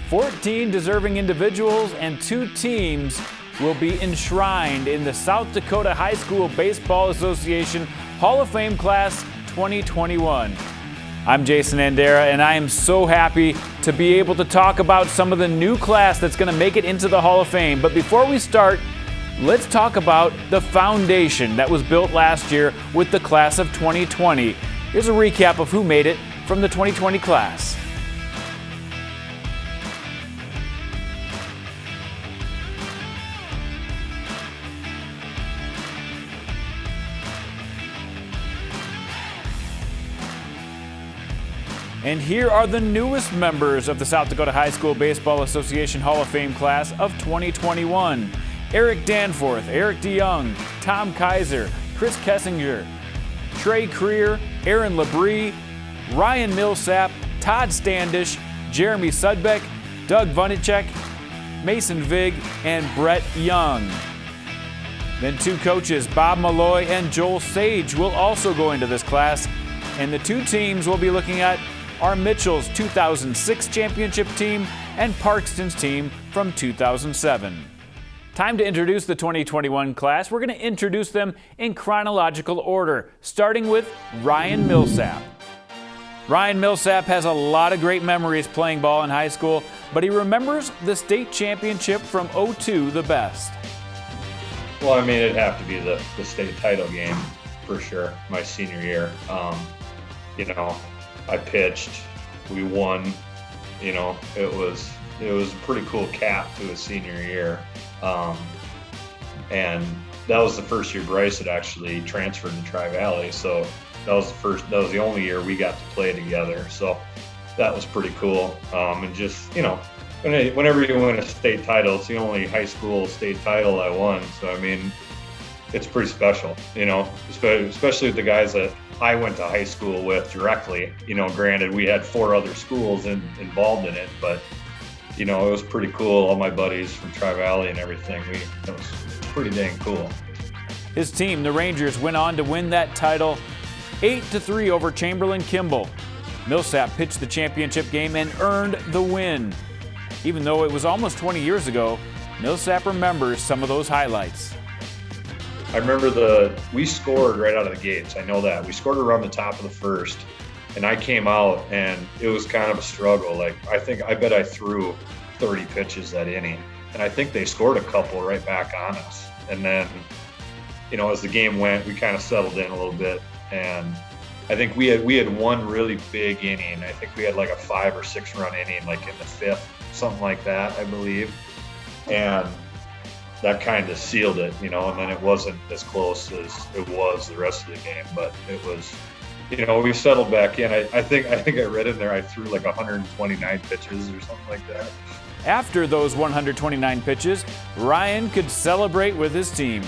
14 deserving individuals and 2 teams will be enshrined in the South Dakota High School Baseball Association Hall of Fame Class 2021. I'm Jason Andera, and I am so happy to be able to talk about some of the new class that's going to make it into the Hall of Fame. But before we start, let's talk about the foundation that was built last year with the class of 2020. Here's a recap of who made it from the 2020 class. And here are the newest members of the South Dakota High School Baseball Association Hall of Fame class of 2021. Eric Danforth, Erik DeJong, Tom Keiser, Chris Kessinger, Trey Krier, Labrie, Ryan Millsap, Todd Standish, Jeremy Sudbeck, Doug Vanecek, Mason Vig, and Brett Young. Then 2 coaches, Bob Malloy and Joel Sage, will also go into this class. And the 2 teams we'll be looking at are Mitchell's 2006 championship team and Parkston's team from 2007. Time to introduce the 2021 class. We're going to introduce them in chronological order, starting with Ryan Millsap. Ryan Millsap has a lot of great memories playing ball in high school, but he remembers the state championship from '02 the best. Well, I mean, it'd have to be the state title game for sure, my senior year. I pitched, we won, it was a pretty cool cap to a senior year. And that was the first year Bryce had actually transferred to Tri-Valley. So that was the only year we got to play together. So that was pretty cool. And just, whenever you win a state title, it's the only high school state title I won. So, I mean, it's pretty special, especially with the guys that I went to high school with directly. Granted, we had 4 other schools involved in it, but, it was pretty cool. All my buddies from Tri-Valley and everything, it was pretty dang cool. His team, the Rangers, went on to win that title 8-3 over Chamberlain Kimball. Millsap pitched the championship game and earned the win. Even though it was almost 20 years ago, Millsap remembers some of those highlights. I remember we scored right out of the gates. I know that. We scored around the top of the first, and I came out, and it was kind of a struggle. I bet I threw 30 pitches that inning, and I think they scored a couple right back on us. And then, as the game went, we kind of settled in a little bit, and I think we had one really big inning. I think we had like a 5 or 6 run inning, like in the 5th, something like that, I believe. And that kind of sealed it, and then it wasn't as close as it was the rest of the game, but it was, we settled back in. I think I read in there I threw like 129 pitches or something like that. After those 129 pitches, Ryan could celebrate with his team.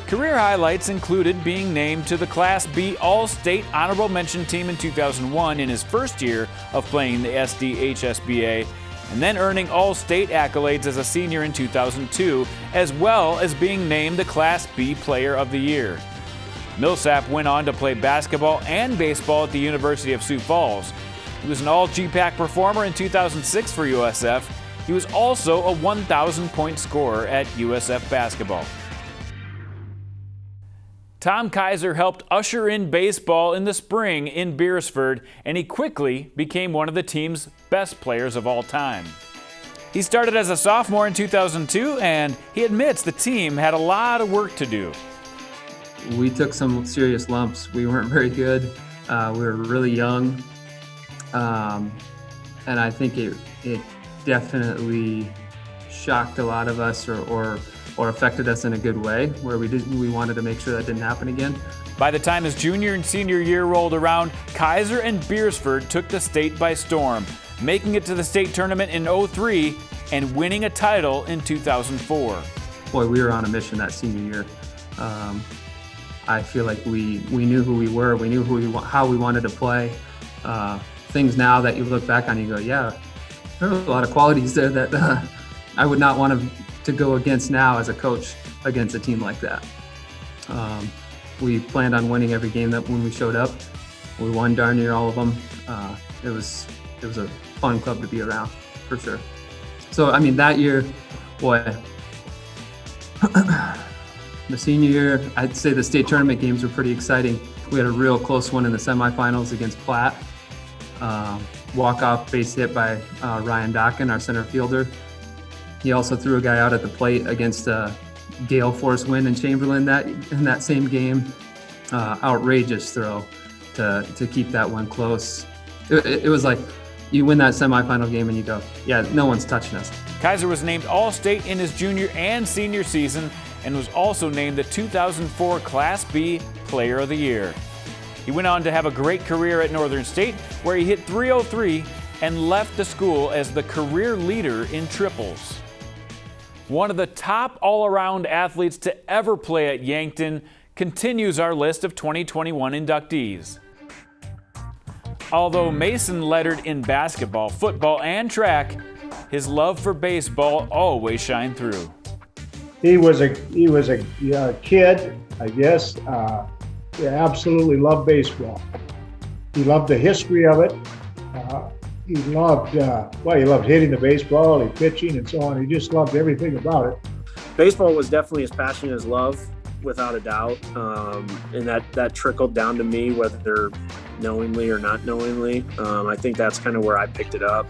Career highlights included being named to the Class B All-State Honorable Mention team in 2001 in his first year of playing the SDHSBA, and then earning All-State accolades as a senior in 2002, as well as being named the Class B Player of the Year. Millsap went on to play basketball and baseball at the University of Sioux Falls. He was an All-GPAC performer in 2006 for USF. He was also a 1,000-point scorer at USF basketball. Tom Keiser helped usher in baseball in the spring in Beersford, and he quickly became one of the team's best players of all time. He started as a sophomore in 2002, and he admits the team had a lot of work to do. We took some serious lumps. We weren't very good. We were really young, and I think it definitely shocked a lot of us, or affected us in a good way, where we wanted to make sure that didn't happen again. By the time his junior and senior year rolled around, Keiser and Beersford took the state by storm, making it to the state tournament in '03 and winning a title in 2004. Boy, we were on a mission that senior year. I feel like we knew who we were, we knew how we wanted to play. Things now that you look back on, you go, yeah, there are a lot of qualities there that I would not want to go against now as a coach against a team like that. We planned on winning every game that when we showed up. We won darn near all of them. It was a fun club to be around, for sure. So, I mean, that year, boy, the senior year, I'd say the state tournament games were pretty exciting. We had a real close one in the semifinals against Platt. Walk-off base hit by Ryan Dockin, our center fielder. He also threw a guy out at the plate against a gale force wind in Chamberlain in that same game. Outrageous throw to keep that one close. It was like you win that semifinal game and you go, yeah, no one's touching us. Keiser was named All-State in his junior and senior season and was also named the 2004 Class B Player of the Year. He went on to have a great career at Northern State, where he hit .303 and left the school as the career leader in triples. One of the top all-around athletes to ever play at Yankton continues our list of 2021 inductees. Although Mason lettered in basketball, football, and track, his love for baseball always shined through. He was a kid, I guess. He absolutely loved baseball. He loved the history of it. He loved hitting the baseball, he pitching, and so on. He just loved everything about it. Baseball was definitely as passionate as love, without a doubt, and that trickled down to me, whether knowingly or not knowingly. I think that's kind of where I picked it up.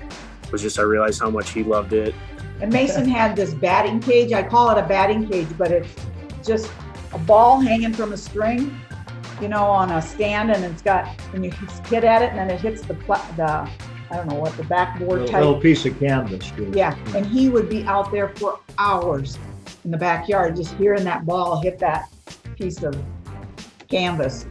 Was just I realized how much he loved it. And Mason had this batting cage. I call it a batting cage, but it's just a ball hanging from a string, on a stand, and it's got, and you hit at it, and then it hits the I don't know what, the backboard type. Little piece of canvas. Too. Yeah, and he would be out there for hours in the backyard, just hearing that ball hit that piece of canvas.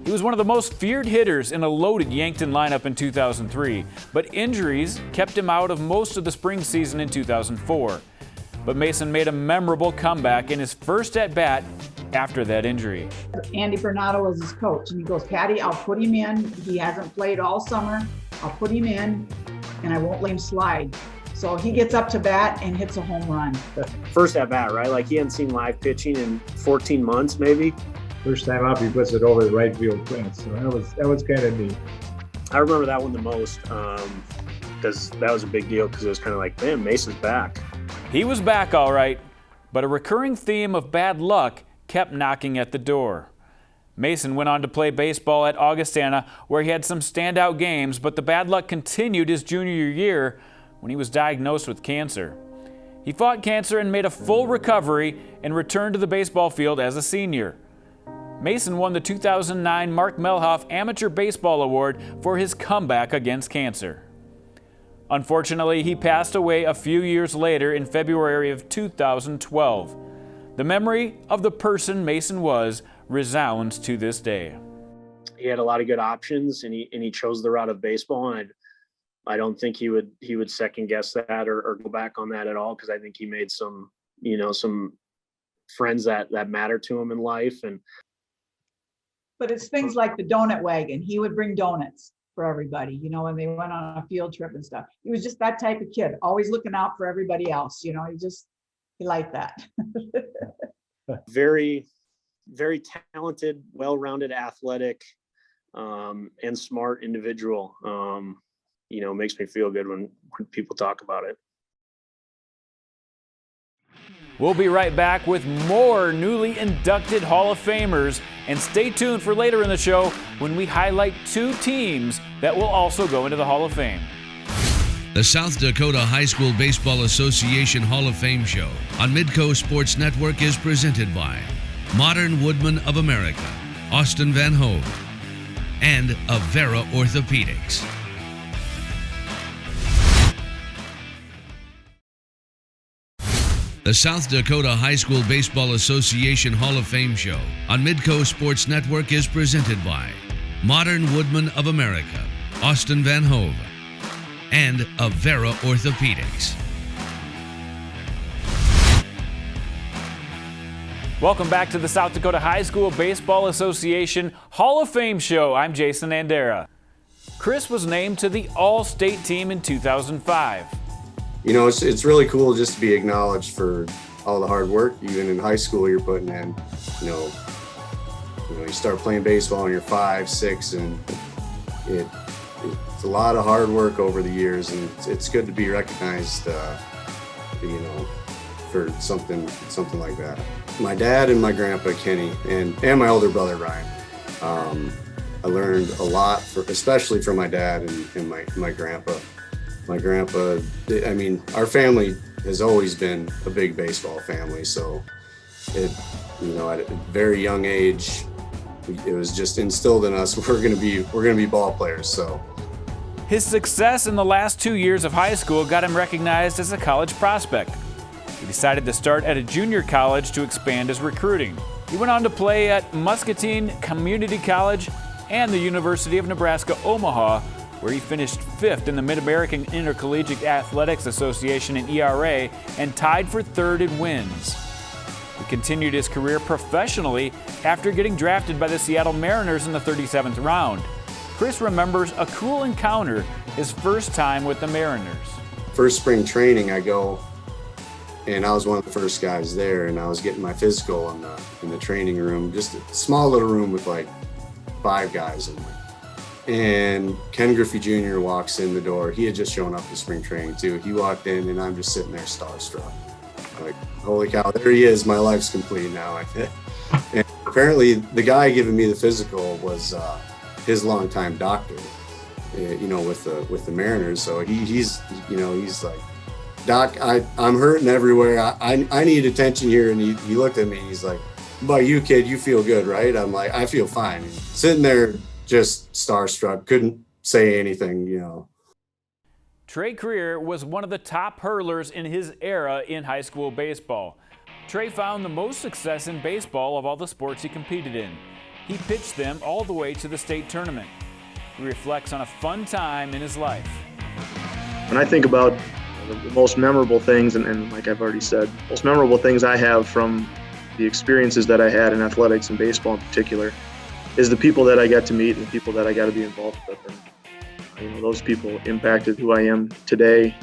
He was one of the most feared hitters in a loaded Yankton lineup in 2003, but injuries kept him out of most of the spring season in 2004. But Mason made a memorable comeback in his first at-bat after that injury. Andy Bernardo was his coach, and he goes, Patty, I'll put him in. He hasn't played all summer. I'll put him in, and I won't let him slide. So he gets up to bat and hits a home run. First at bat, right? Like he hadn't seen live pitching in 14 months, maybe. First time up, he puts it over the right field fence. So that was kind of neat. I remember that one the most because that was a big deal, because it was kind of like, man, Mason's back. He was back all right, but a recurring theme of bad luck kept knocking at the door. Mason went on to play baseball at Augustana, where he had some standout games, but the bad luck continued his junior year when he was diagnosed with cancer. He fought cancer and made a full recovery and returned to the baseball field as a senior. Mason won the 2009 Mark Melhoff Amateur Baseball Award for his comeback against cancer. Unfortunately, he passed away a few years later in February of 2012. The memory of the person Mason was resounds to this day. He had a lot of good options, and he chose the route of baseball, and I don't think he would second guess that or go back on that at all, because I think he made some friends that matter to him in life. But it's things like the donut wagon. He would bring donuts for everybody, when they went on a field trip and stuff. He was just that type of kid, always looking out for everybody else. He liked that. Very, very talented, well-rounded, athletic, and smart individual. Makes me feel good when people talk about it. We'll be right back with more newly inducted Hall of Famers, and stay tuned for later in the show when we highlight two teams that will also go into the Hall of Fame. The South Dakota High School Baseball Association Hall of Fame show on Midco Sports Network is presented by Modern Woodman of America, Austin Van Hove, and Avera Orthopedics. The South Dakota High School Baseball Association Hall of Fame show on Midco Sports Network is presented by Modern Woodman of America, Austin Van Hove, and Avera Orthopedics. Welcome back to the South Dakota High School Baseball Association Hall of Fame show. I'm Jason Andera. Chris was named to the All-State team in 2005. It's really cool just to be acknowledged for all the hard work, even in high school, you're putting in. You start playing baseball when you're 5, 6, and it's a lot of hard work over the years, and it's good to be recognized, for something like that. My dad and my grandpa Kenny and my older brother Ryan. I learned a lot, especially from my dad and my grandpa. My grandpa, I mean, our family has always been a big baseball family. So at a very young age, it was just instilled in us, we're going to be ball players. So his success in the last 2 years of high school got him recognized as a college prospect. He decided to start at a junior college to expand his recruiting. He went on to play at Muscatine Community College and the University of Nebraska-Omaha, where he finished 5th in the Mid-American Intercollegiate Athletics Association in ERA and tied for 3rd in wins. He continued his career professionally after getting drafted by the Seattle Mariners in the 37th round. Chris remembers a cool encounter his first time with the Mariners. First spring training, I go, and I was one of the first guys there, and I was getting my physical in the training room, just a small little room with like 5 guys in there. And Ken Griffey Jr. walks in the door. He had just shown up to spring training too. He walked in, and I'm just sitting there starstruck. Like, holy cow, there he is. My life's complete now. And apparently the guy giving me the physical was his longtime doctor, with the Mariners. So he's like, Doc, I'm hurting everywhere. I need attention here. And he looked at me and he's like, "How about you, kid? You feel good, right?" I'm like, "I feel fine." And sitting there just starstruck, couldn't say anything, Trey Krier was one of the top hurlers in his era in high school baseball. Trey found the most success in baseball of all the sports he competed in. He pitched them all the way to the state tournament. He reflects on a fun time in his life. When I think about the most memorable things, and like I've already said, most memorable things I have from the experiences that I had in athletics and baseball in particular is the people that I got to meet and the people that I got to be involved with. And those people impacted who I am today,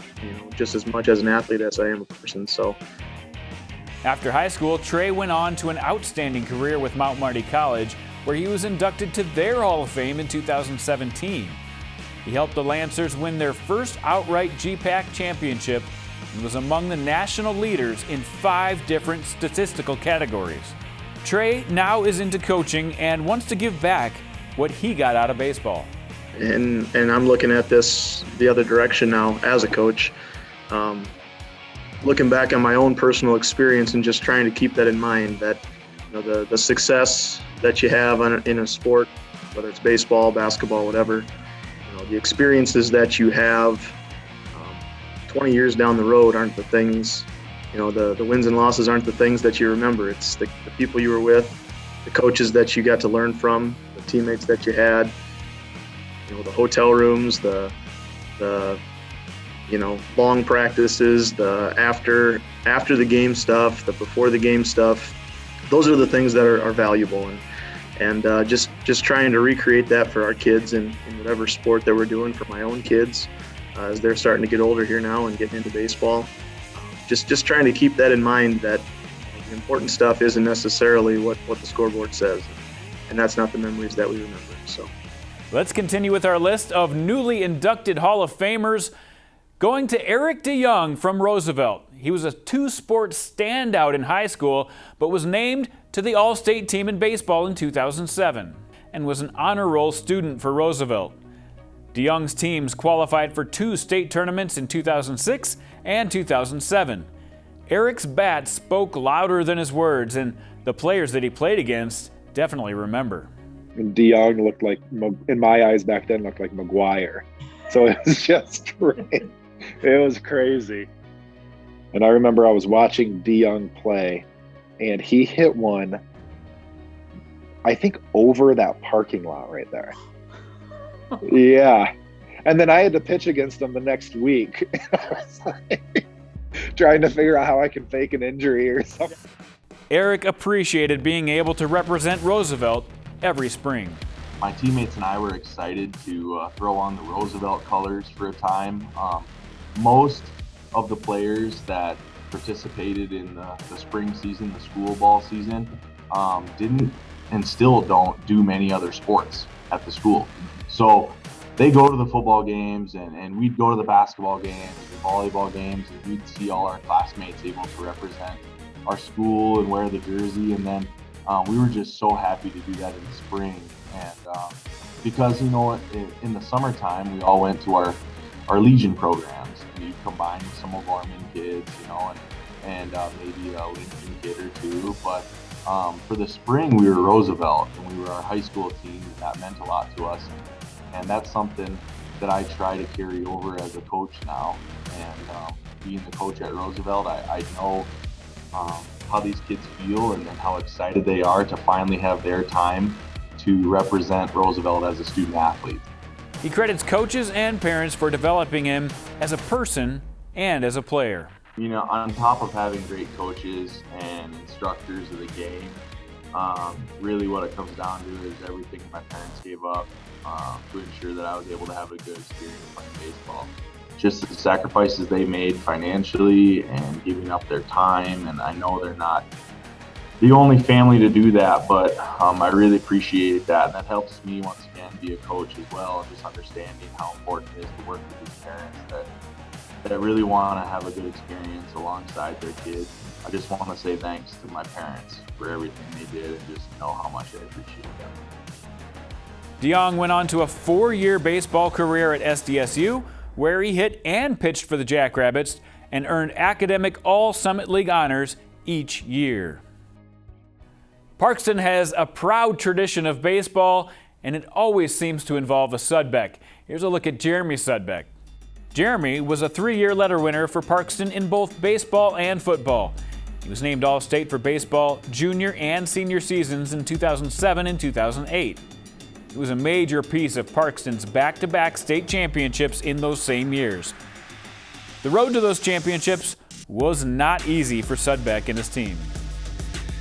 just as much as an athlete as I am a person. So after high school, Trey went on to an outstanding career with Mount Marty College, where he was inducted to their Hall of Fame in 2017. He helped the Lancers win their first outright GPAC championship and was among the national leaders in 5 different statistical categories. Trey now is into coaching and wants to give back what he got out of baseball. And I'm looking at this the other direction now as a coach, looking back on my own personal experience and just trying to keep that in mind, that the success that you have in a sport, whether it's baseball, basketball, whatever, the experiences that you have 20 years down the road aren't the things. The wins and losses aren't the things that you remember. It's the people you were with, the coaches that you got to learn from, the teammates that you had, the hotel rooms, the long practices, the after the game stuff, the before the game stuff. Those are the things that are valuable, and just trying to recreate that for our kids in whatever sport that we're doing for my own kids as they're starting to get older here now and getting into baseball. Just trying to keep that in mind, that the important stuff isn't necessarily what the scoreboard says, and that's not the memories that we remember. So let's continue with our list of newly inducted Hall of Famers, going to Erik DeJong from Roosevelt. He was a 2-sport standout in high school, but was named to the All-State team in baseball in 2007 and was an honor roll student for Roosevelt. DeJong's teams qualified for 2 state tournaments in 2006 and 2007. Erik's bat spoke louder than his words, and the players that he played against definitely remember. And DeJong looked like, in my eyes back then, looked like McGuire. So it was just great. It was crazy. And I remember I was watching DeJong play, and he hit one, I think, over that parking lot right there. Yeah. And then I had to pitch against him the next week. I was like, trying to figure out how I can fake an injury or something. Erik appreciated being able to represent Roosevelt every spring. My teammates and I were excited to throw on the Roosevelt colors for a time. Most of the players that participated in the spring season, the school ball season, didn't and still don't do many other sports at the school. So they go to the football games, and we'd go to the basketball games, the volleyball games, and we'd see all our classmates able to represent our school and wear the jersey. And then we were just so happy to do that in the spring. And because, you know, in the summertime, we all went to our Legion programs. We combined with some of our Armin kids, you know, and maybe a Lincoln kid or two. But for the spring, we were Roosevelt, and we were our high school team. That meant a lot to us. And that's something that I try to carry over as a coach now. And being the coach at Roosevelt, I know how these kids feel and how excited they are to finally have their time to represent Roosevelt as a student athlete. He credits coaches and parents for developing him as a person and as a player. You know, on top of having great coaches and instructors of the game, really what it comes down to is everything my parents gave up to ensure that I was able to have a good experience playing baseball. Just the sacrifices they made financially and giving up their time, and I know they're not the only family to do that, but I really appreciate that, and that helps me once again be a coach as well, and just understanding how important it is to work with these parents that really want to have a good experience alongside their kids. I just want to say thanks to my parents for everything they did, and just know how much I appreciate them. DeJong went on to a 4-year baseball career at SDSU, where he hit and pitched for the Jackrabbits and earned academic All-Summit League honors each year. Parkston has a proud tradition of baseball, and it always seems to involve a Sudbeck. Here's a look at Jeremy Sudbeck. Jeremy was a 3-year letter winner for Parkston in both baseball and football. He was named All-State for baseball junior and senior seasons in 2007 and 2008. It was a major piece of Parkston's back-to-back state championships in those same years. The road to those championships was not easy for Sudbeck and his team.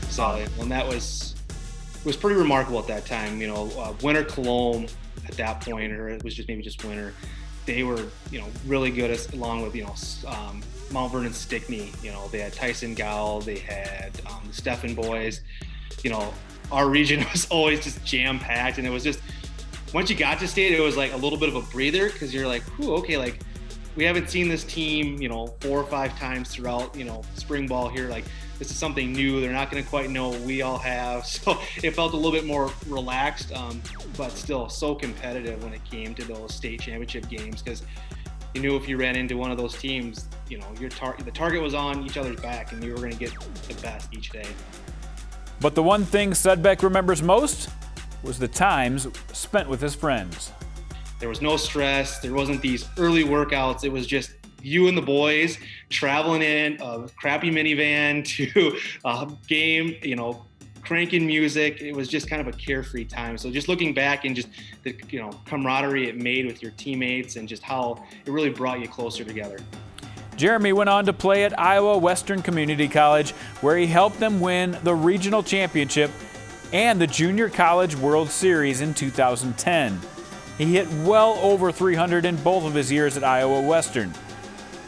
Solid, and that was pretty remarkable at that time. You know, Winter Cologne at that point, or it was just maybe just Winter. They were, you know, really good along with, you know, Mount Vernon Stickney. You know, they had Tyson Gowell, they had the Steffen boys. You know, our region was always just jam-packed, and it was just, once you got to state, it was like a little bit of a breather, because you're like, whew, okay, like, we haven't seen this team, you know, 4 or 5 times throughout, you know, spring ball here. Like, this is something new. They're not going to quite know what we all have. So it felt a little bit more relaxed, but still so competitive when it came to those state championship games, because you knew if you ran into one of those teams, you know, the target was on each other's back, and you were going to get the best each day. But the one thing Sudbeck remembers most was the times spent with his friends. There was no stress. There wasn't these early workouts. It was just you and the boys traveling in a crappy minivan to a game, you know, cranking music. It was just kind of a carefree time. So just looking back and just the, you know, camaraderie it made with your teammates, and just how it really brought you closer together. Jeremy went on to play at Iowa Western Community College, where he helped them win the regional championship and the Junior College World Series in 2010. He hit well over 300 in both of his years at Iowa Western.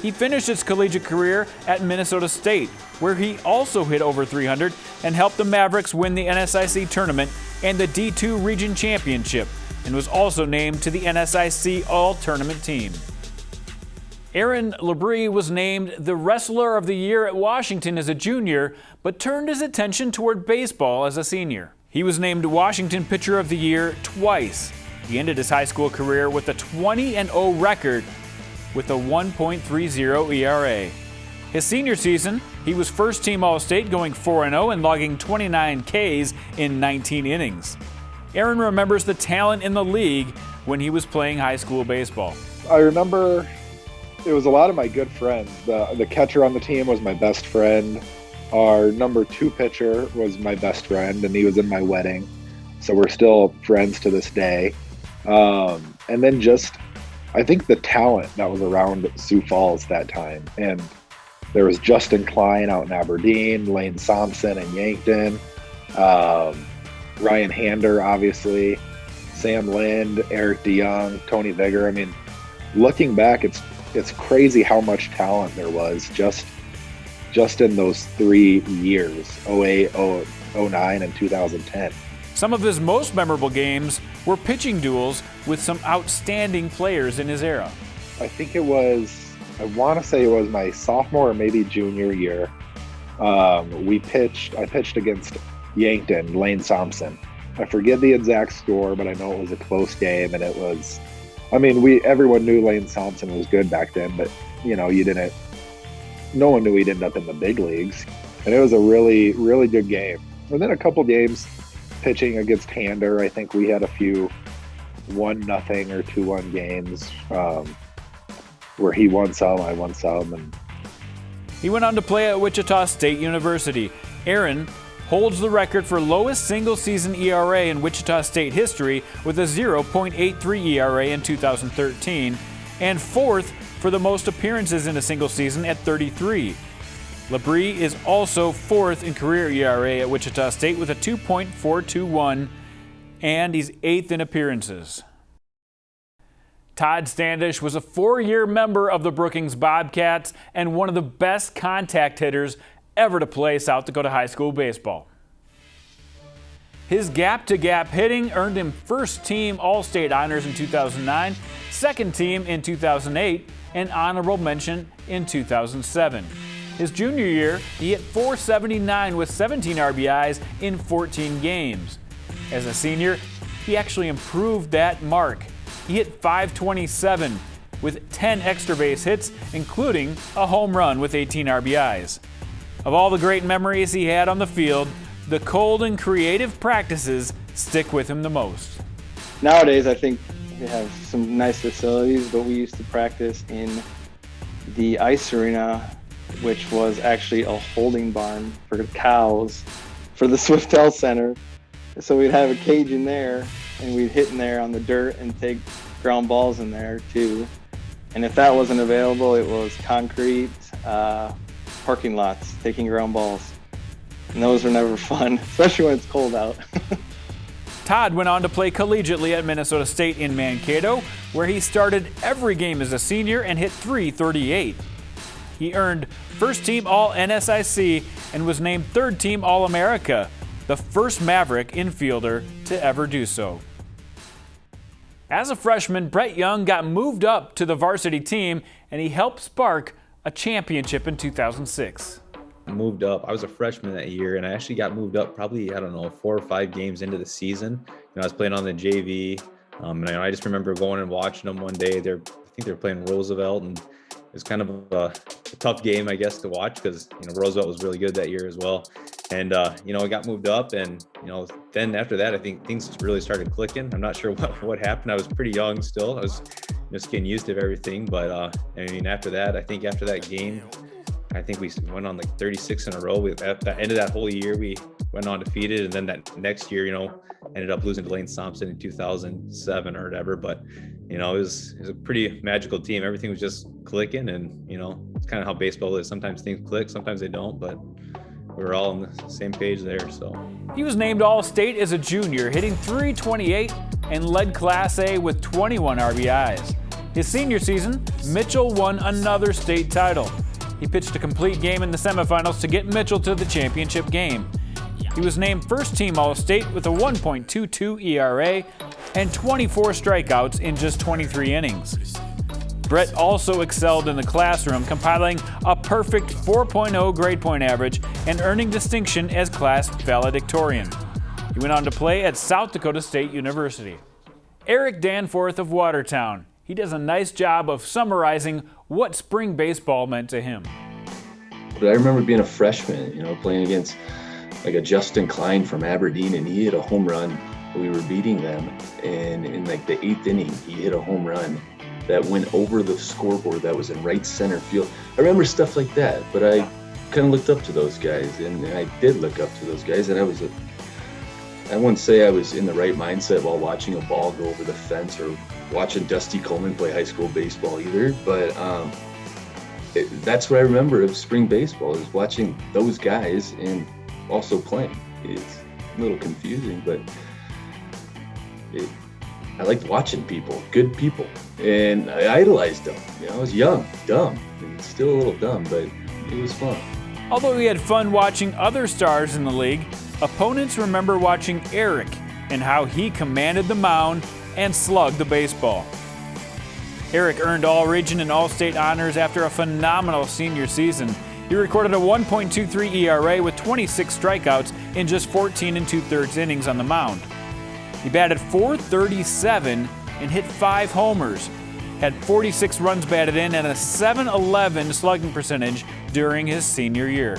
He finished his collegiate career at Minnesota State, where he also hit over 300 and helped the Mavericks win the NSIC tournament and the D2 Region Championship, and was also named to the NSIC All-Tournament team. Aaron Labrie was named the Wrestler of the Year at Washington as a junior, but turned his attention toward baseball as a senior. He was named Washington Pitcher of the Year twice. He ended his high school career with a 20-0 record with a 1.30 ERA. His senior season, he was first-team All-State, going 4-0 and logging 29 Ks in 19 innings. Aaron remembers the talent in the league when he was playing high school baseball. I remember it was a lot of my good friends. The catcher on the team was my best friend. Our number 2 pitcher was my best friend, and he was in my wedding. So we're still friends to this day. And then just, I think the talent that was around Sioux Falls that time. And there was Justin Klein out in Aberdeen, Lane Thompson in Yankton, Ryan Hander, obviously, Sam Lind, Erik DeJong, Tony Vigor. I mean, looking back, it's crazy how much talent there was just just in those 3 years, 08, 09, and 2010. Some of his most memorable games were pitching duels with some outstanding players in his era. I think I want to say it was my sophomore or maybe junior year. I pitched against Yankton, Lane Thompson. I forget the exact score, but I know it was a close game, and it was, everyone knew Lane Thompson was good back then, but no one knew he'd end up in the big leagues. And it was a really, really good game. And then a couple games pitching against Andera. I think we had a few 1-0 or 2-1 games where he won some, I won some. And he went on to play at Wichita State University. Aaron holds the record for lowest single-season ERA in Wichita State history with a 0.83 ERA in 2013, and fourth for the most appearances in a single season at 33. Labrie is also fourth in career ERA at Wichita State with a 2.421, and he's eighth in appearances. Todd Standish was a 4-year member of the Brookings Bobcats and one of the best contact hitters ever to play South Dakota high school baseball. His gap-to-gap hitting earned him first-team All-State honors in 2009, second-team in 2008, and honorable mention in 2007. His junior year, he hit .479 with 17 RBIs in 14 games. As a senior, he actually improved that mark. He hit .527 with 10 extra base hits, including a home run with 18 RBIs. Of all the great memories he had on the field, the cold and creative practices stick with him the most. Nowadays, I think we have some nice facilities, but we used to practice in the ice arena, which was actually a holding barn for cows for the Swiftel Center. So we'd have a cage in there, and we'd hit in there on the dirt and take ground balls in there too. And if that wasn't available, it was concrete parking lots, taking ground balls. And those were never fun, especially when it's cold out. Todd went on to play collegiately at Minnesota State in Mankato, where he started every game as a senior and hit .338. He earned first-team All-NSIC and was named third-team All-America, the first Maverick infielder to ever do so. As a freshman, Brett Young got moved up to the varsity team, and he helped spark a championship in 2006. Moved up. I was a freshman that year, and I actually got moved up probably, 4 or 5 games into the season. I was playing on the JV, and I just remember going and watching them one day. I think they were playing Roosevelt, and it was kind of a tough game, I guess, to watch because, Roosevelt was really good that year as well. And, I got moved up, and, then after that, I think things really started clicking. I'm not sure what happened. I was pretty young still. I was just getting used to everything. But, after that, after that game, I think we went on like 36 in a row. At the end of that whole year, we went undefeated. And then that next year, ended up losing to Lane Thompson in 2007 or whatever. But, it was a pretty magical team. Everything was just clicking. And, it's kind of how baseball is. Sometimes things click, sometimes they don't. But we were all on the same page there. So he was named All-State as a junior, hitting .328 and led Class A with 21 RBIs. His senior season, Mitchell won another state title. He pitched a complete game in the semifinals to get Mitchell to the championship game. He was named first-team All-State with a 1.22 ERA and 24 strikeouts in just 23 innings. Brett also excelled in the classroom, compiling a perfect 4.0 grade point average and earning distinction as class valedictorian. He went on to play at South Dakota State University. Erik Danforth of Watertown. He does a nice job of summarizing what spring baseball meant to him. But I remember being a freshman, playing against like a Justin Klein from Aberdeen, and he hit a home run. We were beating them, and in like the 8th inning, he hit a home run that went over the scoreboard that was in right center field. I remember stuff like that, but I kind of looked up to those guys, and I did look up to those guys, and I wouldn't say I was in the right mindset while watching a ball go over the fence or watching Dusty Coleman play high school baseball either, but that's what I remember of spring baseball, is watching those guys and also playing. It's a little confusing, but I liked watching people, good people, and I idolized them. I was young, dumb, and still a little dumb, but it was fun. Although he had fun watching other stars in the league, opponents remember watching Erik and how he commanded the mound and slugged the baseball. Erik earned All-Region and All-State honors after a phenomenal senior season. He recorded a 1.23 ERA with 26 strikeouts in just 14 2/3 innings on the mound. He batted .437 and hit 5 homers, had 46 runs batted in and a .711 slugging percentage during his senior year.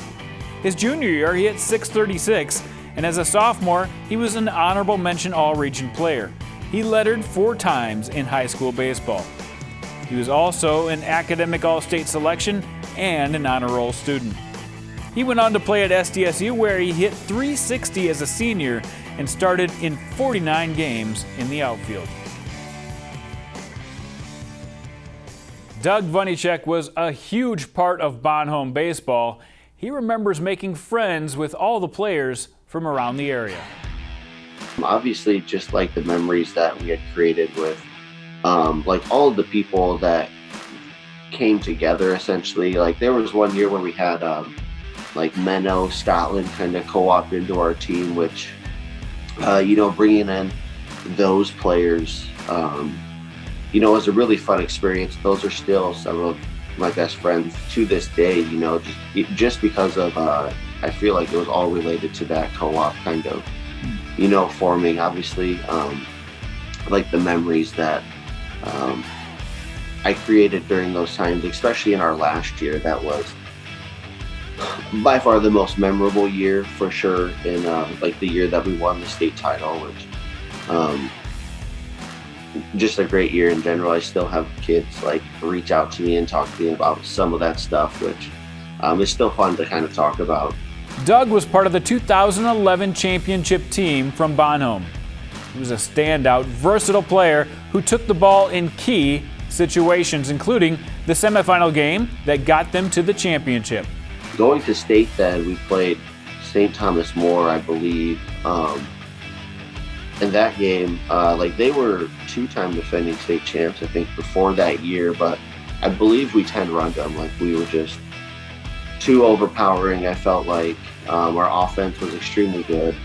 His junior year, he hit .636, and as a sophomore, he was an honorable mention All-Region player. He lettered 4 times in high school baseball. He was also an academic All-State selection and an honor roll student. He went on to play at SDSU, where he hit .360 as a senior and started in 49 games in the outfield. Doug Vanecek was a huge part of Bon Homme baseball. He remembers making friends with all the players from around the area. Obviously, just like the memories that we had created with like all of the people that came together, essentially. Like there was one year where we had like Menno, Scotland kind of co-op into our team, which, bringing in those players, was a really fun experience. Those are still some of my best friends to this day, just because of, I feel like it was all related to that co-op kind of, forming, obviously, like the memories that I created during those times, especially in our last year. That was by far the most memorable year for sure, in like the year that we won the state title, which just a great year in general. I still have kids like reach out to me and talk to me about some of that stuff, which is still fun to kind of talk about. Doug was part of the 2011 championship team from Bon Homme. He was a standout, versatile player who took the ball in key situations, including the semifinal game that got them to the championship. Going to state then, we played St. Thomas More, I believe. In that game, they were 2-time defending state champs, I think, before that year, but I believe we 10-runned them. Like, we were just too overpowering. I felt like our offense was extremely good.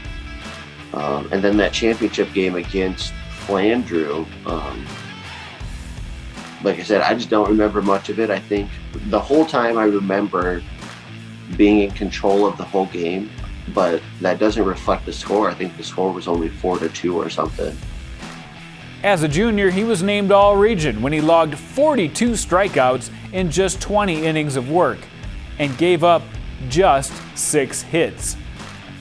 And then that championship game against Flandreau, like I said, I just don't remember much of it. I think the whole time I remember being in control of the whole game, but that doesn't reflect the score. I think the score was only 4-2 or something. As a junior, he was named All-Region when he logged 42 strikeouts in just 20 innings of work and gave up just 6 hits.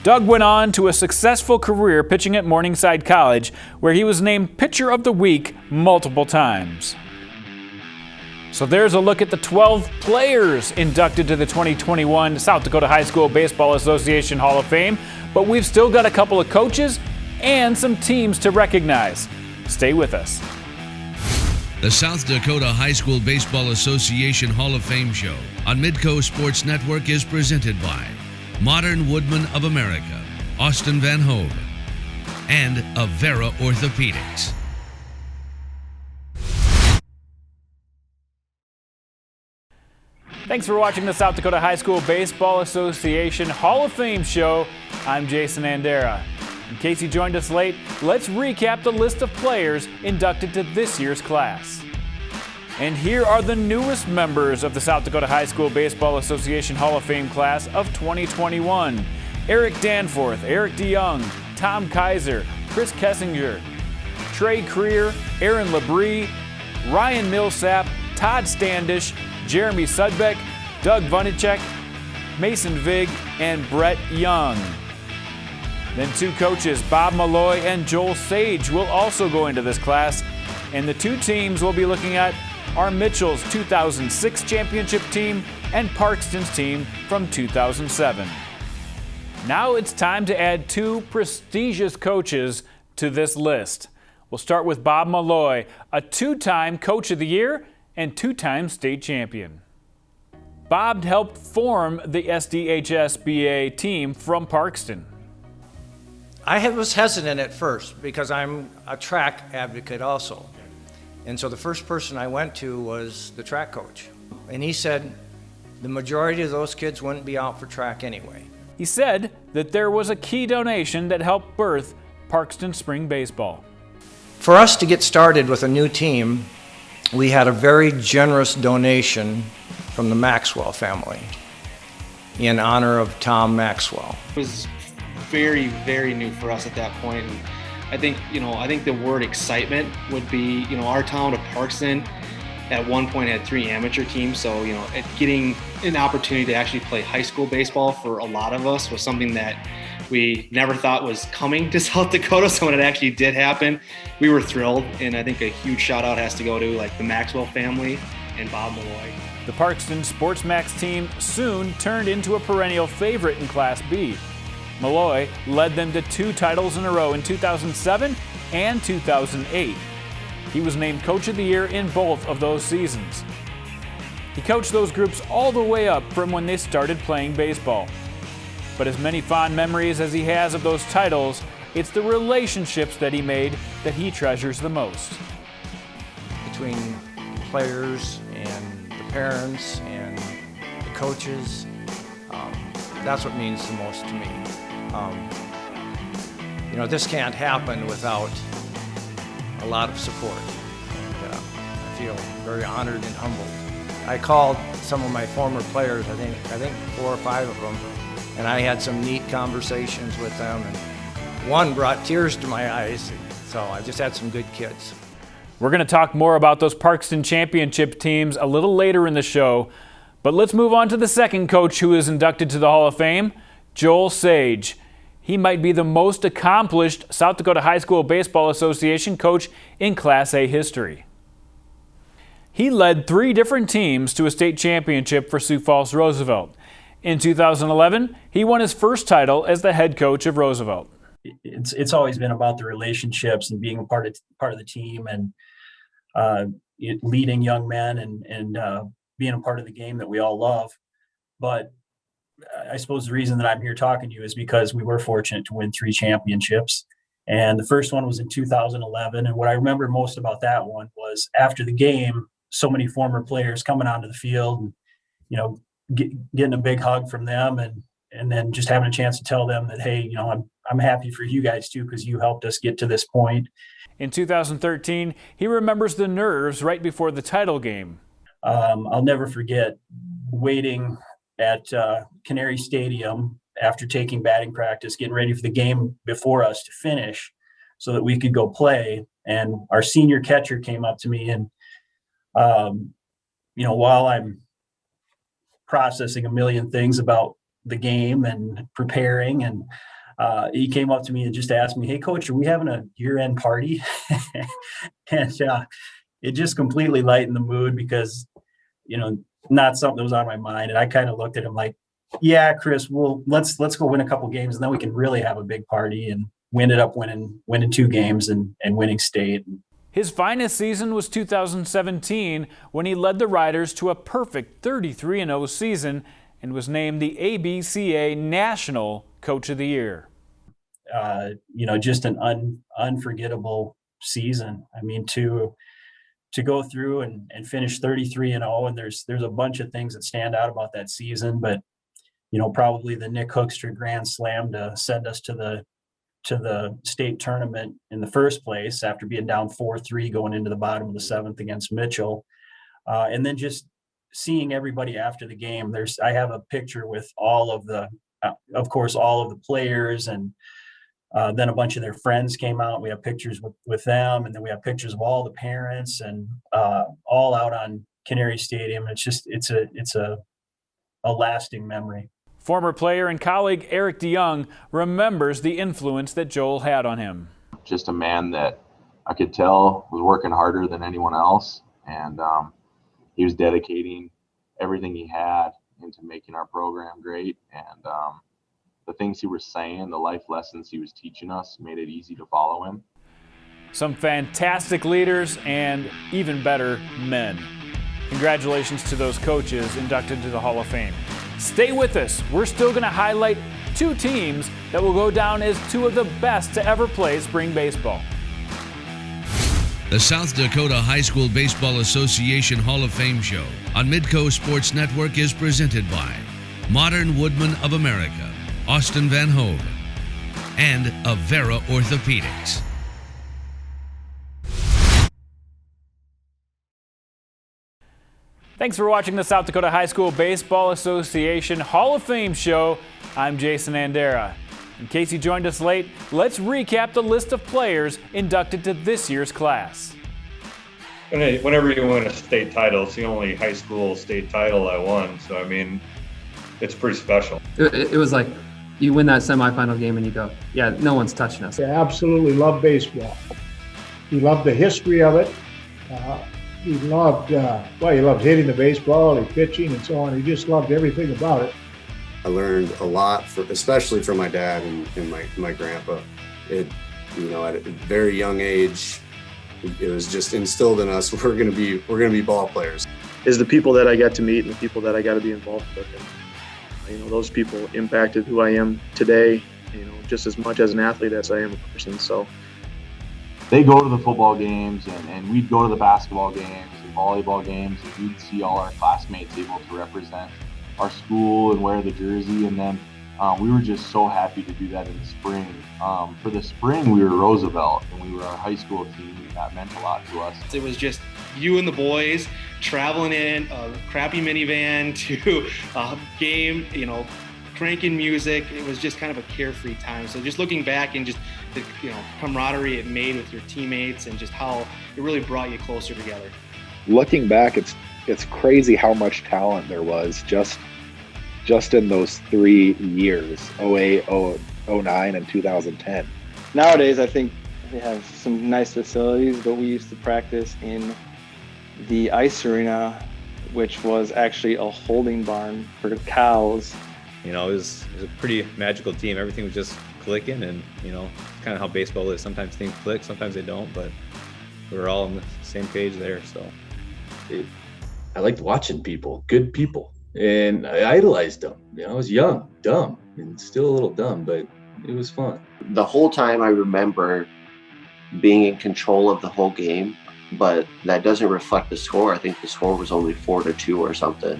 Doug went on to a successful career pitching at Morningside College, where he was named Pitcher of the Week multiple times. So there's a look at the 12 players inducted to the 2021 South Dakota High School Baseball Association Hall of Fame, but we've still got a couple of coaches and some teams to recognize. Stay with us. The South Dakota High School Baseball Association Hall of Fame show on Midco Sports Network is presented by Modern Woodman of America, Austin Van Hoge, and Avera Orthopedics. Thanks for watching the South Dakota High School Baseball Association Hall of Fame show. I'm Jason Andera. In case you joined us late, let's recap the list of players inducted to this year's class. And here are the newest members of the South Dakota High School Baseball Association Hall of Fame class of 2021. Erik Danforth, Erik DeJong, Tom Keiser, Chris Kessinger, Trey Krier, Aaron Labrie, Ryan Millsap, Todd Standish, Jeremy Sudbeck, Doug Vanecek, Mason Vig, and Brett Young. Then 2 coaches, Bob Malloy and Joel Sage, will also go into this class. And the 2 teams we'll be looking at are Mitchell's 2006 championship team and Parkston's team from 2007. Now it's time to add 2 prestigious coaches to this list. We'll start with Bob Malloy, a 2-time Coach of the Year and 2-time state champion. Bob helped form the SDHSBA team from Parkston. I was hesitant at first because I'm a track advocate also. And so the first person I went to was the track coach. And he said, the majority of those kids wouldn't be out for track anyway. He said that there was a key donation that helped birth Parkston Spring Baseball. For us to get started with a new team, we had a very generous donation from the Maxwell family in honor of Tom Maxwell. It was very, very new for us at that point. And I think the word excitement would be, our town of Parkston at one point had 3 amateur teams. So, getting an opportunity to actually play high school baseball for a lot of us was something that we never thought was coming to South Dakota. So when it actually did happen, we were thrilled. And I think a huge shout out has to go to the Maxwell family and Bob Malloy. The Parkston Sports Max team soon turned into a perennial favorite in Class B. Malloy led them to 2 titles in a row in 2007 and 2008. He was named Coach of the Year in both of those seasons. He coached those groups all the way up from when they started playing baseball. But as many fond memories as he has of those titles, it's the relationships that he made that he treasures the most. Between players and the parents and the coaches, that's what means the most to me. This can't happen without a lot of support. And I feel very honored and humbled. I called some of my former players, I think 4 or 5 of them, and I had some neat conversations with them, and one brought tears to my eyes. So I just had some good kids. We're going to talk more about those Parkston championship teams a little later in the show, but let's move on to the second coach who is inducted to the Hall of Fame, Joel Sage. He might be the most accomplished South Dakota High School Baseball Association coach in Class A history. He led 3 different teams to a state championship for Sioux Falls Roosevelt. In 2011, he won his first title as the head coach of Roosevelt. It's always been about the relationships and being a part of the team and leading young men and being a part of the game that we all love. But I suppose the reason that I'm here talking to you is because we were fortunate to win 3 championships. And the first one was in 2011. And what I remember most about that one was after the game, so many former players coming onto the field and, getting a big hug from them and then just having a chance to tell them that, hey, I'm happy for you guys too, because you helped us get to this point. In 2013, he remembers the nerves right before the title game. I'll never forget waiting at Canary Stadium after taking batting practice, getting ready for the game before us to finish so that we could go play. And our senior catcher came up to me and, while I'm processing a million things about the game and preparing, and he came up to me and just asked me, "Hey, Coach, are we having a year-end party?" And it just completely lightened the mood because, not something that was on my mind. And I kind of looked at him like, "Yeah, Chris, let's go win a couple games, and then we can really have a big party." And we ended up winning 2 games and winning state. His finest season was 2017 when he led the Riders to a perfect 33-0 season and was named the ABCA National Coach of the Year. Just an unforgettable season. I mean, to go through and finish 33-0, and there's a bunch of things that stand out about that season, but probably the Nick Hoekstra Grand Slam to send us to the state tournament in the first place after being down 4-3 going into the bottom of the 7th against Mitchell. And then just seeing everybody after the game. I have a picture with all of the players, and then a bunch of their friends came out. We have pictures with them, and then we have pictures of all the parents and all out on Canary Stadium. It's a lasting memory. Former player and colleague Erik DeJong remembers the influence that Joel had on him. Just a man that I could tell was working harder than anyone else, and he was dedicating everything he had into making our program great. And the things he was saying, the life lessons he was teaching us, made it easy to follow him. Some fantastic leaders and even better men. Congratulations to those coaches inducted to the Hall of Fame. Stay with us. We're still going to highlight 2 teams that will go down as 2 of the best to ever play spring baseball. The South Dakota High School Baseball Association Hall of Fame show on Midco Sports Network is presented by Modern Woodman of America, Austin Van Hove, and Avera Orthopedics. Thanks for watching the South Dakota High School Baseball Association Hall of Fame show. I'm Jason Andera. In case you joined us late, let's recap the list of players inducted to this year's class. Whenever you win a state title, it's the only high school state title I won. So, I mean, it's pretty special. It was like you win that semifinal game and you go, yeah, no one's touching us. He absolutely loved baseball. He loved the history of it. He loved, he loved hitting the baseball, he pitching and so on. He just loved everything about it. I learned a lot, especially from my dad and my grandpa. At a very young age, it was just instilled in us. We're gonna be ball players. Is the people that I got to meet and the people that I got to be involved with, and those people impacted who I am today. Just as much as an athlete as I am a person. So they go to the football games, and we'd go to the basketball games and volleyball games, and we'd see all our classmates able to represent our school and wear the jersey. And then we were just so happy to do that in the spring. For the spring, we were Roosevelt, and we were our high school team, and that meant a lot to us. It was just you and the boys traveling in a crappy minivan to a game, cranking music. It was just kind of a carefree time. So just looking back and just the camaraderie it made with your teammates and just how it really brought you closer together. Looking back, it's crazy how much talent there was just in those 3 years, 08, 09, and 2010. Nowadays, I think they have some nice facilities, but we used to practice in the ice arena, which was actually a holding barn for the cows. It was a pretty magical team. Everything was just clicking, and kind of how baseball is. Sometimes things click, sometimes they don't, but we were all on the same page there. So I liked watching people, good people, and I idolized them. I was young, dumb, and still a little dumb, but it was fun. The whole time I remember being in control of the whole game, but that doesn't reflect the score. I think the score was only 4-2 or something.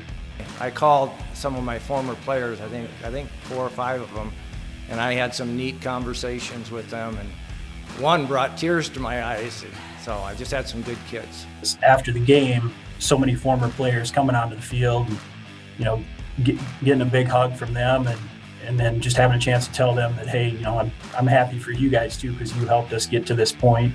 I called some of my former players, I think 4 or 5 of them, and I had some neat conversations with them, and one brought tears to my eyes. So I just had some good kids. After the game, so many former players coming onto the field, and, getting a big hug from them, and then just having a chance to tell them that, hey, I'm happy for you guys too, because you helped us get to this point.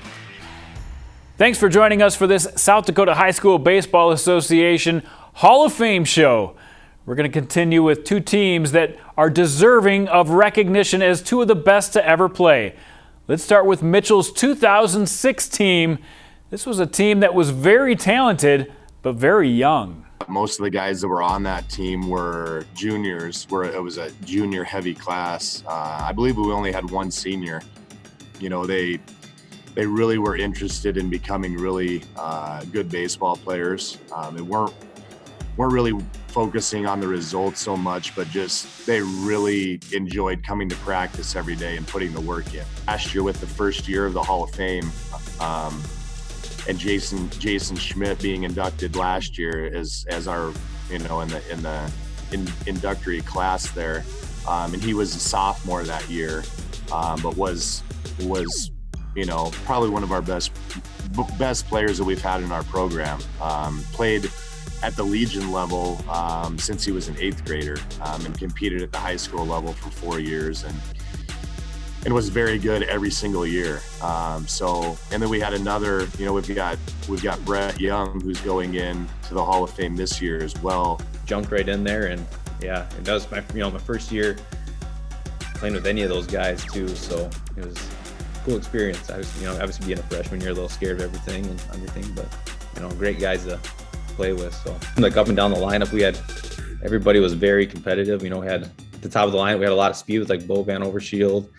Thanks for joining us for this South Dakota High School Baseball Association Hall of Fame show. We're going to continue with 2 teams that are deserving of recognition as 2 of the best to ever play. Let's start with Mitchell's 2006 team. This was a team that was very talented, but very young. Most of the guys that were on that team were juniors, where it was a junior heavy class. I believe we only had 1 senior. They really were interested in becoming really good baseball players. They weren't really focusing on the results so much, but just they really enjoyed coming to practice every day and putting the work in. Last year, with the first year of the Hall of Fame, and Jason Schmidt being inducted last year as our in the inductory class there, and he was a sophomore that year, but was probably one of our best players that we've had in our program. Played at the Legion level since he was an 8th grader, and competed at the high school level for 4 years, and was very good every single year. And then we had another, we've got Brett Young, who's going in to the Hall of Fame this year as well. Jumped right in there, and yeah, that was my first year playing with any of those guys too. So it was a cool experience. I was, obviously being a freshman, you're a little scared of everything and everything, but great guys to play with. So up and down the lineup, everybody was very competitive. We had at the top of the line, we had a lot of speed with Bo Van Overshield.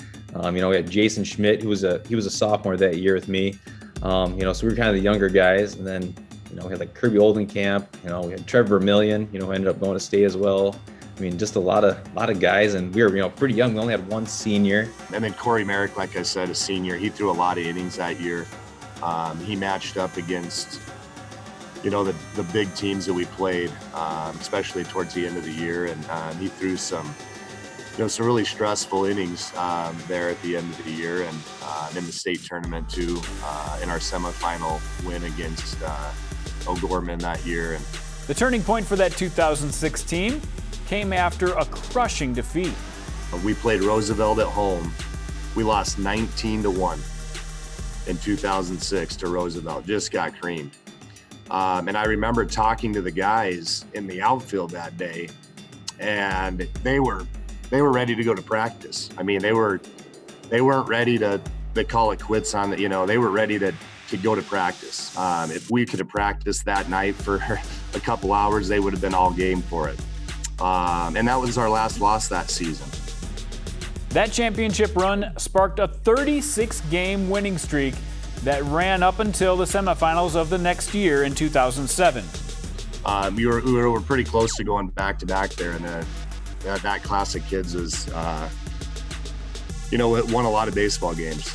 We had Jason Schmidt, he was a sophomore that year with me. So we were kind of the younger guys, and then we had Kirby Oldenkamp. We had Trevor Vermillion, who ended up going to state as well. Just a lot of guys, and we were pretty young. We only had 1 senior. And then Corey Merrick, like I said, a senior. He threw a lot of innings that year. He matched up against, the big teams that we played, especially towards the end of the year. And he threw some really stressful innings there at the end of the year, and in the state tournament too, in our semifinal win against O'Gorman that year. And the turning point for that 2006 team came after a crushing defeat. We played Roosevelt at home. We lost 19-1 in 2006 to Roosevelt. Just got creamed. And I remember talking to the guys in the outfield that day, and they were ready to go to practice. I mean, they weren't ready to call it quits on the, they were ready to go to practice. If we could have practiced that night for a couple hours, they would have been all game for it. And that was our last loss that season. That championship run sparked a 36-game winning streak that ran up until the semifinals of the next year in 2007. We were pretty close to going back-to-back there, and that class of kids was, it won a lot of baseball games.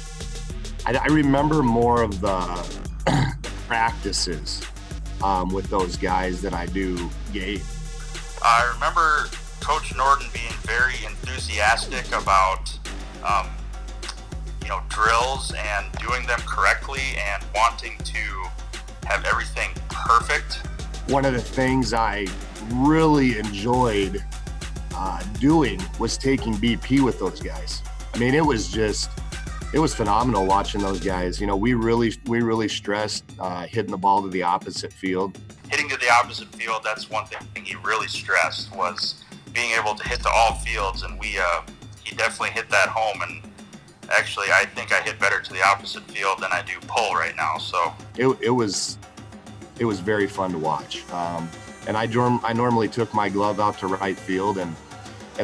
I remember more of the practices with those guys than I do game. I remember Coach Norton being very enthusiastic about, drills and doing them correctly and wanting to have everything perfect. One of the things I really enjoyed doing was taking BP with those guys. I mean, it was phenomenal watching those guys. We really stressed hitting the ball to the opposite field. Hitting to the opposite field, that's one thing he really stressed, was being able to hit to all fields, and he definitely hit that home. And actually, I think I hit better to the opposite field than I do pull right now. So it was very fun to watch. And I normally took my glove out to right field, and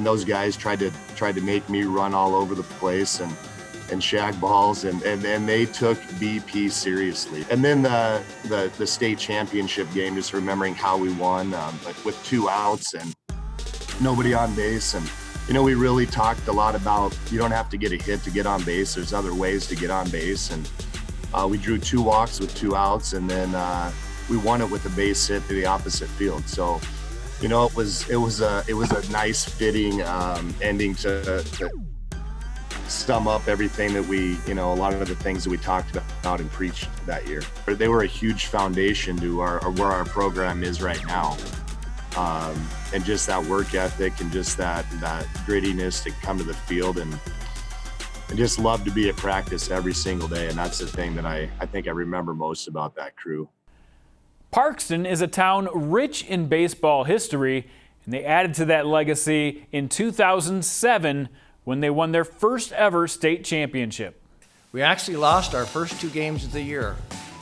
those guys tried to make me run all over the place and shag balls, and they took BP seriously. And then the state championship game, just remembering how we won, with 2 outs and nobody on base. And we really talked a lot about, you don't have to get a hit to get on base. There's other ways to get on base. And we drew 2 walks with 2 outs, and then we won it with a base hit to the opposite field. So, it was a nice fitting ending to sum up everything that we, a lot of the things that we talked about and preached that year. They were a huge foundation to where our program is right now. And just that work ethic and just that grittiness to come to the field and just love to be at practice every single day. And that's the thing that I think I remember most about that crew. Parkston is a town rich in baseball history, and they added to that legacy in 2007 when they won their first ever state championship. We actually lost our first 2 games of the year.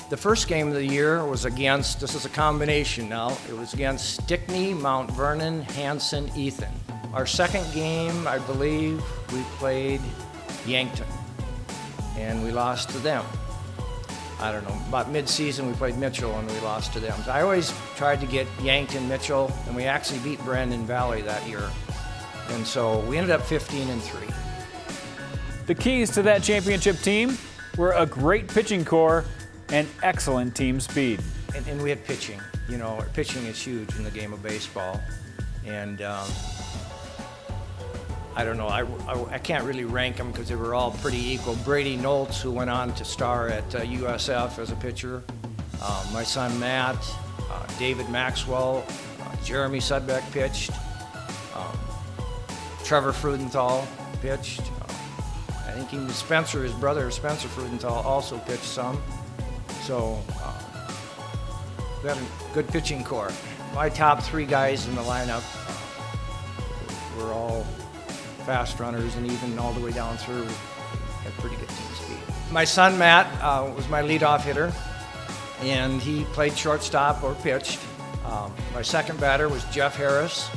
The first game of the year was against, this is a combination now, it was against Stickney, Mount Vernon, Hanson, Ethan. Our second game, I believe, we played Yankton, and we lost to them. I don't know, about mid-season we played Mitchell and we lost to them. So I always tried to get Yankton, Mitchell, and we actually beat Brandon Valley that year. And so we ended up 15-3. The keys to that championship team were a great pitching core and excellent team speed. And we had pitching. Pitching is huge in the game of baseball. And I don't know, I can't really rank them because they were all pretty equal. Brady Noltz, who went on to star at USF as a pitcher. My son Matt, David Maxwell, Jeremy Sudbeck pitched. Trevor Frudenthal pitched. I think even Spencer, his brother Spencer Frudenthal, also pitched some. So we had a good pitching core. My top 3 guys in the lineup were all fast runners, and even all the way down through had pretty good team speed. My son Matt was my leadoff hitter, and he played shortstop or pitched. My second batter was Jeff Harris,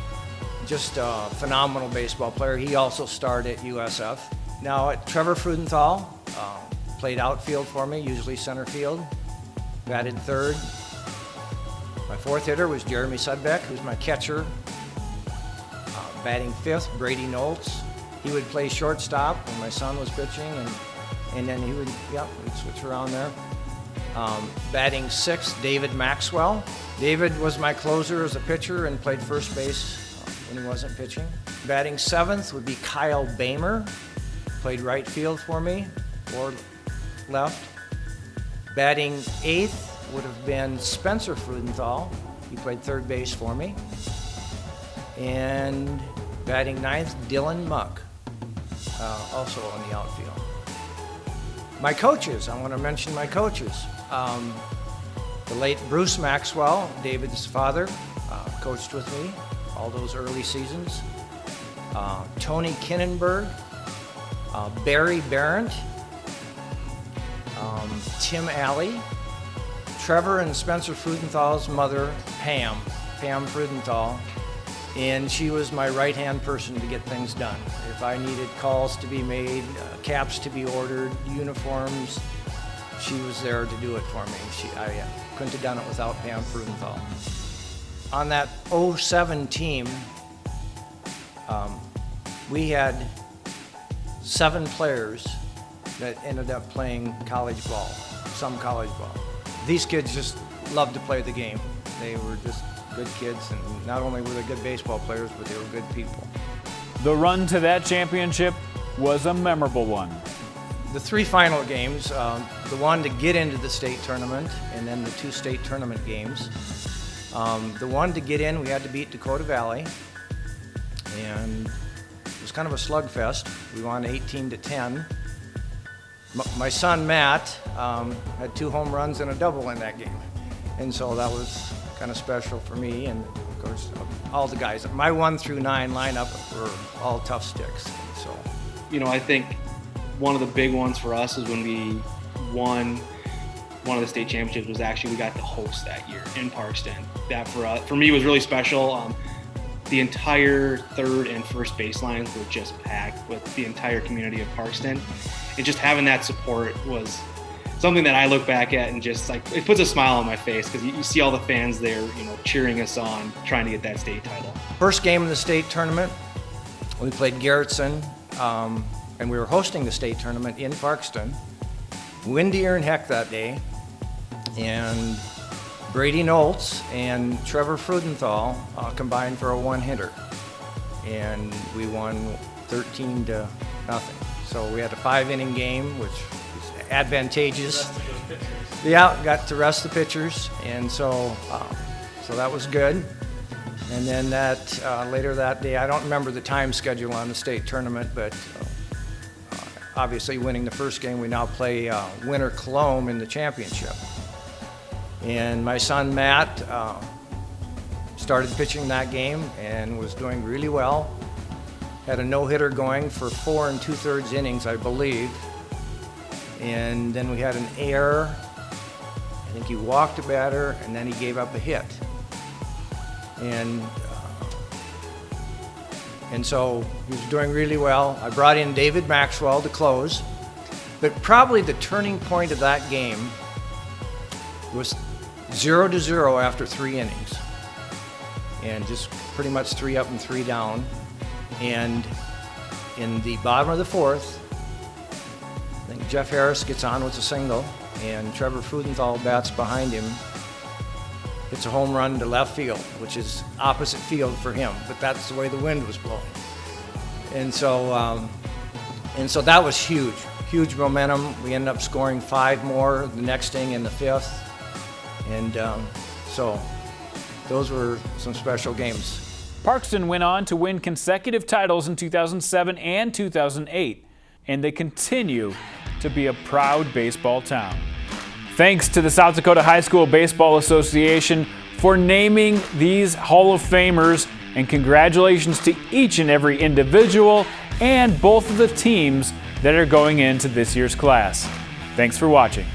just a phenomenal baseball player. He also starred at USF. Now, Trevor Frudenthal played outfield for me, usually center field, batted third. My fourth hitter was Jeremy Sudbeck, who's my catcher. Batting fifth, Brady Noltz. He would play shortstop when my son was pitching, and then we'd switch around there. Batting 6th, David Maxwell. David was my closer as a pitcher and played first base when he wasn't pitching. Batting 7th would be Kyle Bamer, played right field for me, or left. Batting 8th would have been Spencer Frudenthal. He played third base for me. And batting 9th, Dylan Muck, also on the outfield. My coaches, I want to mention my coaches. The late Bruce Maxwell, David's father, coached with me all those early seasons. Tony Kinnenberg, Barry Barrett, Tim Alley, Trevor and Spencer Frudenthal's mother, Pam Frudenthal, and she was my right-hand person to get things done. If I needed calls to be made, caps to be ordered, uniforms, she was there to do it for me. I couldn't have done it without Pam Frudenthal. On that 07 team, we had 7 players that ended up playing college ball, some college ball. These kids just loved to play the game. They were just good kids, and not only were they good baseball players, but they were good people. The run to that championship was a memorable one. The 3 final games, the one to get into the state tournament, and then the 2 state tournament games. The one to get in, we had to beat Dakota Valley, and it was kind of a slugfest. We won 18-10. My son Matt had 2 home runs and a double in that game, and so that was kind of special for me, and of course all the guys. My 1 through 9 lineup were all tough sticks. So, I think one of the big ones for us is when we won one of the state championships. Was actually we got to host that year in Parkston. That for me was really special. The entire third and first baselines were just packed with the entire community of Parkston, and just having that support was something that I look back at and just like it puts a smile on my face, because you see all the fans there, cheering us on, trying to get that state title. First game of the state tournament, we played Garrettson, and we were hosting the state tournament in Parkston. Windier and heck that day, and Brady Noltz and Trevor Frudenthal combined for a 1-hitter, and we won 13-0. So we had a 5-inning game, which was advantageous. Yeah, got to rest the pitchers, and so that was good. And then later that day, I don't remember the time schedule on the state tournament, but obviously winning the first game, we now play Winter Cologne in the championship. And my son Matt started pitching that game and was doing really well. Had a no-hitter going for 4 2/3 innings, I believe. And then we had an error. I think he walked a batter, and then he gave up a hit. And so he was doing really well. I brought in David Maxwell to close. But probably the turning point of that game was 0-0 after 3 innings, and just pretty much 3 up and 3 down. And in the bottom of the 4th, I think Jeff Harris gets on with a single, and Trevor Frudenthal bats behind him, hits a home run to left field, which is opposite field for him, but that's the way the wind was blowing. And so that was huge momentum. We ended up scoring 5 more the next inning in the 5th. And so those were some special games. Parkston went on to win consecutive titles in 2007 and 2008, and they continue to be a proud baseball town. Thanks to the South Dakota High School Baseball Association for naming these Hall of Famers, and congratulations to each and every individual and both of the teams that are going into this year's class. Thanks for watching.